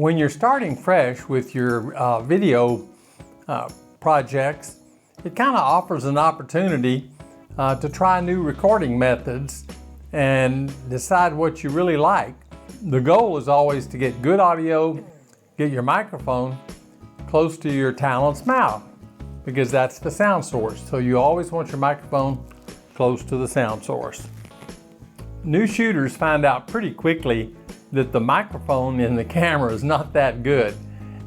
When you're starting fresh with your video projects, it kind of offers an opportunity to try new recording methods and decide what you really like. The goal is always to get good audio, get your microphone close to your talent's mouth, because that's the sound source. So you always want your microphone close to the sound source. New shooters find out pretty quickly that the microphone in the camera is not that good.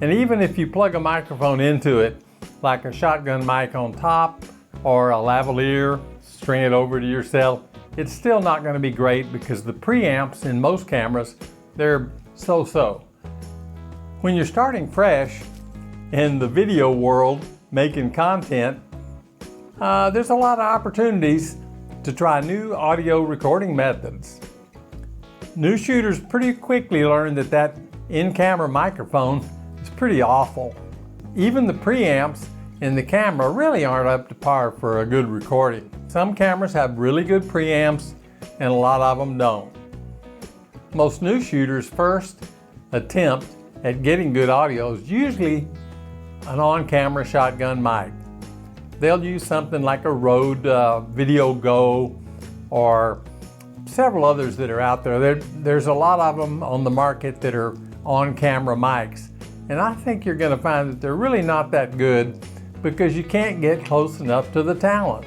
And even if you plug a microphone into it, like a shotgun mic on top or a lavalier, string it over to yourself, it's still not going to be great because the preamps in most cameras, they're so-so. When you're starting fresh in the video world, making content, there's a lot of opportunities to try new audio recording methods. New shooters pretty quickly learn that that in-camera microphone is pretty awful. Even the preamps in the camera really aren't up to par for a good recording. Some cameras have really good preamps and a lot of them don't. Most new shooters' first attempt at getting good audio is usually an on-camera shotgun mic. They'll use something like a Rode Video Go or several others that are out there. There's a lot of them on the market that are on-camera mics. And I think you're going to find that they're really not that good because you can't get close enough to the talent.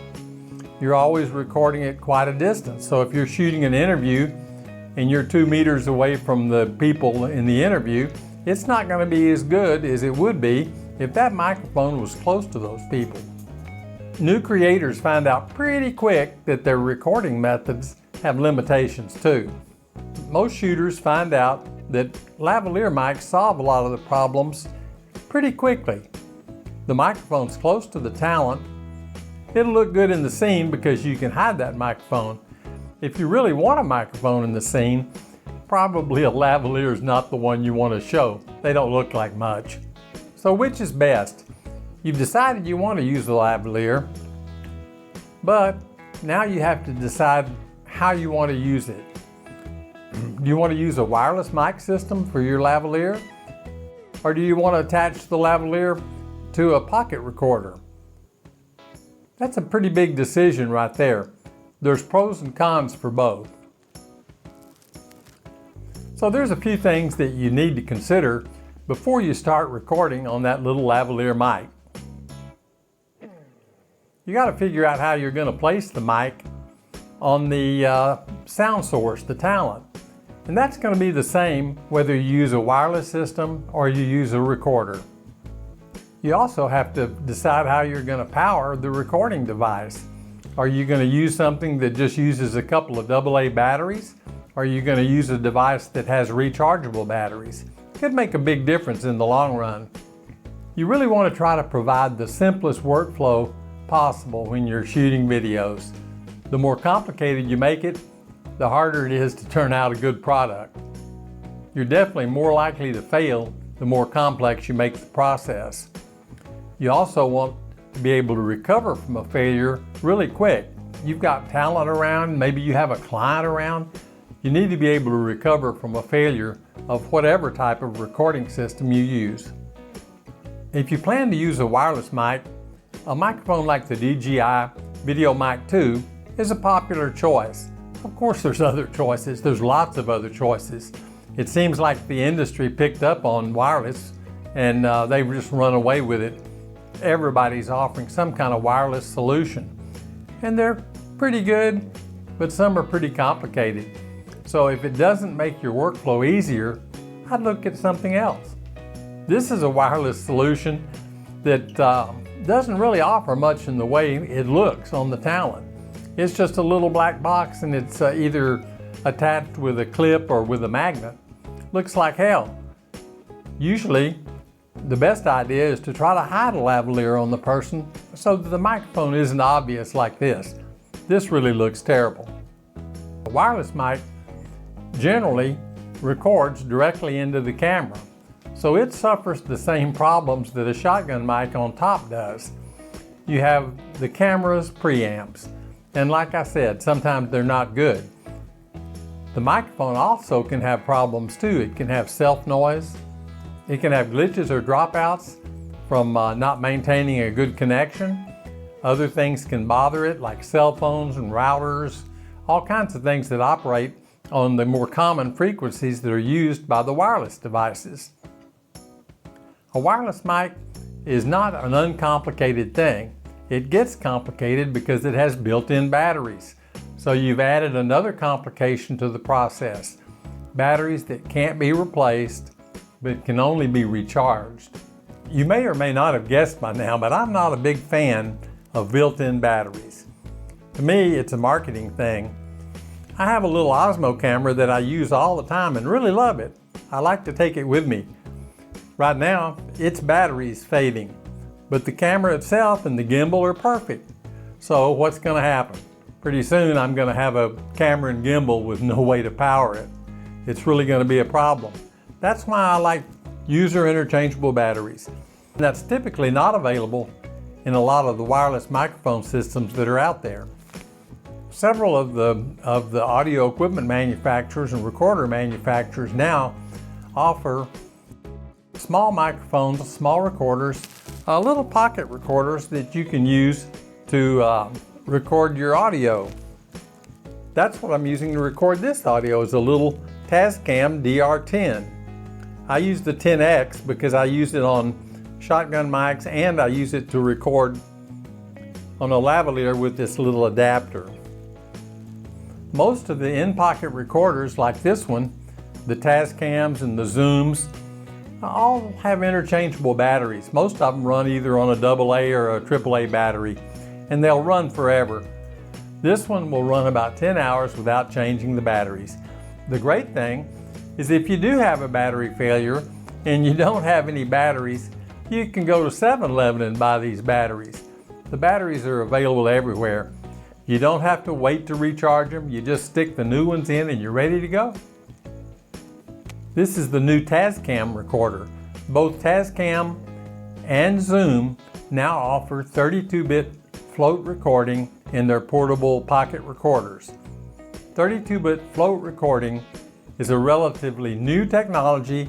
You're always recording at quite a distance. So if you're shooting an interview and you're 2 meters away from the people in the interview, it's not going to be as good as it would be if that microphone was close to those people. New creators find out pretty quick that their recording methods have limitations too. Most shooters find out that lavalier mics solve a lot of the problems pretty quickly. The microphone's close to the talent. It'll look good in the scene because you can hide that microphone. If you really want a microphone in the scene, probably a lavalier is not the one you want to show. They don't look like much. So which is best? You've decided you want to use the lavalier, but now you have to decide how you want to use it. Do you want to use a wireless mic system for your lavalier? Or do you want to attach the lavalier to a pocket recorder? That's a pretty big decision right there. There's pros and cons for both. So there's a few things that you need to consider before you start recording on that little lavalier mic. You got to figure out how you're going to place the mic on the sound source, the talent. And that's going to be the same whether you use a wireless system or you use a recorder. You also have to decide how you're going to power the recording device. Are you going to use something that just uses a couple of AA batteries? Or are you going to use a device that has rechargeable batteries? It could make a big difference in the long run. You really want to try to provide the simplest workflow possible when you're shooting videos. The more complicated you make it, the harder it is to turn out a good product. You're definitely more likely to fail the more complex you make the process. You also want to be able to recover from a failure really quick. You've got talent around, maybe you have a client around. You need to be able to recover from a failure of whatever type of recording system you use. If you plan to use a wireless mic, a microphone like the DJI Video Mic 2 is a popular choice. Of course there's other choices, there's lots of other choices. It seems like the industry picked up on wireless and they've just run away with it. Everybody's offering some kind of wireless solution. And they're pretty good, but some are pretty complicated. So if it doesn't make your workflow easier, I'd look at something else. This is a wireless solution that doesn't really offer much in the way it looks on the talent. It's just a little black box and it's either attached with a clip or with a magnet. Looks like hell. Usually, the best idea is to try to hide a lavalier on the person so that the microphone isn't obvious like this. This really looks terrible. A wireless mic generally records directly into the camera, so it suffers the same problems that a shotgun mic on top does. You have the camera's preamps, and like I said, sometimes they're not good. The microphone also can have problems too. It can have self-noise, It can have glitches or dropouts from not maintaining a good connection. Other things can bother it, like cell phones and routers, all kinds of things that operate on the more common frequencies that are used by the wireless devices. A wireless mic is not an uncomplicated thing. It gets complicated because it has built-in batteries. So you've added another complication to the process. Batteries that can't be replaced, but can only be recharged. You may or may not have guessed by now, but I'm not a big fan of built-in batteries. To me, it's a marketing thing. I have a little Osmo camera that I use all the time and really love it. I like to take it with me. Right now, its battery's fading, but the camera itself and the gimbal are perfect. So what's gonna happen? Pretty soon I'm gonna have a camera and gimbal with no way to power it. It's really gonna be a problem. That's why I like user interchangeable batteries. That's typically not available in a lot of the wireless microphone systems that are out there. Several of the audio equipment manufacturers and recorder manufacturers now offer small microphones, small recorders, little pocket recorders that you can use to record your audio. That's what I'm using to record this audio, is a little Tascam DR10. I use the 10X because I use it on shotgun mics and I use it to record on a lavalier with this little adapter. Most of the in-pocket recorders like this one, the Tascams and the Zooms, all have interchangeable batteries. Most of them run either on a AA or a AAA battery, and they'll run forever. This one will run about 10 hours without changing the batteries. The great thing is if you do have a battery failure and you don't have any batteries, you can go to 7-Eleven and buy these batteries. The batteries are available everywhere. You don't have to wait to recharge them. You just stick the new ones in and you're ready to go. This is the new Tascam recorder. Both Tascam and Zoom now offer 32-bit float recording in their portable pocket recorders. 32-bit float recording is a relatively new technology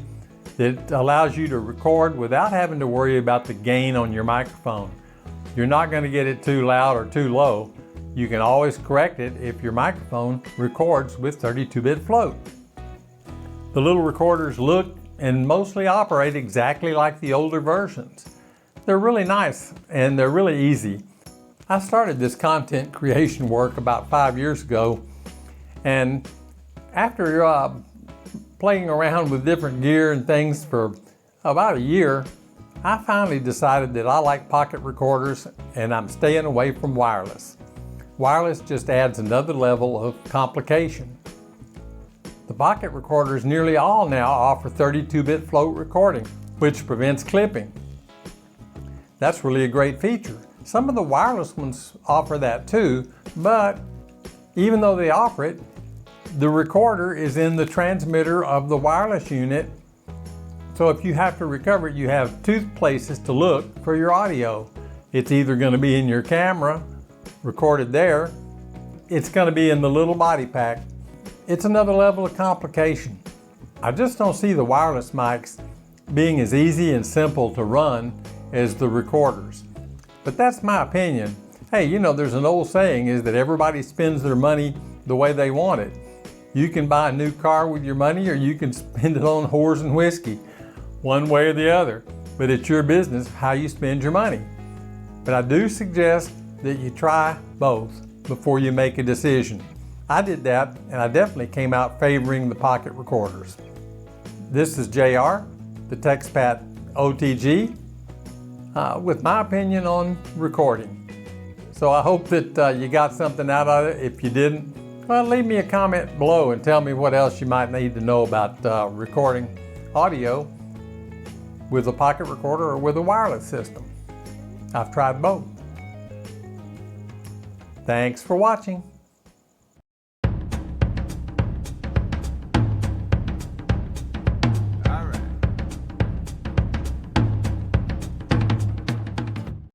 that allows you to record without having to worry about the gain on your microphone. You're not going to get it too loud or too low. You can always correct it if your microphone records with 32-bit float. The little recorders look and mostly operate exactly like the older versions. They're really nice and they're really easy. I started this content creation work about 5 years ago, and after playing around with different gear and things for about a year, I finally decided that I like pocket recorders and I'm staying away from wireless. Wireless just adds another level of complication. The pocket recorders nearly all now offer 32-bit float recording, which prevents clipping. That's really a great feature. Some of the wireless ones offer that too, but even though they offer it, the recorder is in the transmitter of the wireless unit. So if you have to recover it, you have two places to look for your audio. It's either going to be in your camera, recorded there. It's going to be in the little body pack. It's another level of complication. I just don't see the wireless mics being as easy and simple to run as the recorders. But that's my opinion. Hey, you know, there's an old saying is that everybody spends their money the way they want it. You can buy a new car with your money or you can spend it on whores and whiskey, one way or the other. But it's your business how you spend your money. But I do suggest that you try both before you make a decision. I did that and I definitely came out favoring the pocket recorders. This is JR, the TexPat OTG, with my opinion on recording. So I hope that you got something out of it. If you didn't, well, leave me a comment below and tell me what else you might need to know about recording audio with a pocket recorder or with a wireless system. I've tried both. Thanks for watching.